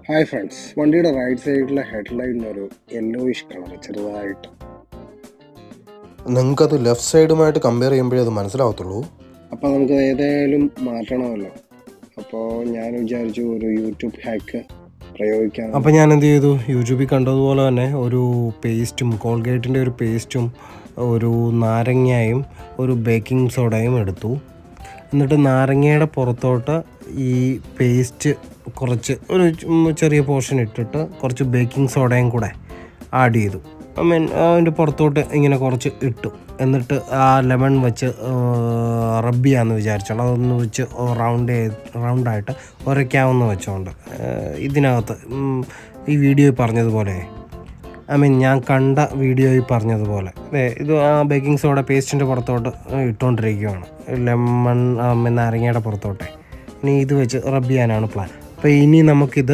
Hi friends, വണ്ടിയുടെ right സൈഡിലെ ഹെഡ്ലൈറ്റിനൊരു yellowish colour ചെറുതായിട്ട്. നിങ്ങൾക്കത് ലെഫ്റ്റ് സൈഡുമായിട്ട് കമ്പയർ ചെയ്യുമ്പോഴേ അത് മനസ്സിലാവത്തുള്ളൂ. അപ്പോൾ നമുക്ക് ഏതായാലും മാറ്റണമല്ലോ. അപ്പോൾ ഞാൻ വിചാരിച്ചു ഒരു യൂട്യൂബ് ഹാക്ക് പ്രയോഗിക്കാം. അപ്പോൾ ഞാൻ എന്ത് ചെയ്തു, യൂട്യൂബിൽ കണ്ടതുപോലെ തന്നെ ഒരു പേസ്റ്റും, കോൾഗേറ്റിൻ്റെ ഒരു പേസ്റ്റും, ഒരു നാരങ്ങയും ഒരു ബേക്കിംഗ് സോഡയും എടുത്തു. എന്നിട്ട് നാരങ്ങയുടെ പുറത്തോട്ട് ഈ പേസ്റ്റ് കുറച്ച് ഒരു ചെറിയ പോർഷൻ ഇട്ടിട്ട് കുറച്ച് ബേക്കിംഗ് സോഡയും കൂടെ ആഡ് ചെയ്തു. അതിൻ്റെ പുറത്തോട്ട് ഇങ്ങനെ കുറച്ച് ഇട്ടു. എന്നിട്ട് ആ ലെമൺ വെച്ച് റബ്ബ് ചെയ്യാമെന്ന് വിചാരിച്ചോണ്ട് അതൊന്ന് വെച്ച് റൗണ്ടായിട്ട് ഉരയ്ക്കാമെന്ന് വെച്ചോണ്ട് ഇതിനകത്ത് ഈ വീഡിയോയിൽ പറഞ്ഞതുപോലെ, ഞാൻ കണ്ട വീഡിയോയിൽ പറഞ്ഞതുപോലെ ഇത് ആ ബേക്കിംഗ് സോഡ പേസ്റ്റിൻ്റെ പുറത്തോട്ട് ഇട്ടുകൊണ്ടിരിക്കുകയാണ്, നാരങ്ങയുടെ പുറത്തോട്ടെ. ഇനി ഇത് വെച്ച് റബ്ബ് ചെയ്യാനാണ് പ്ലാൻ. അപ്പോൾ ഇനി നമുക്കിത്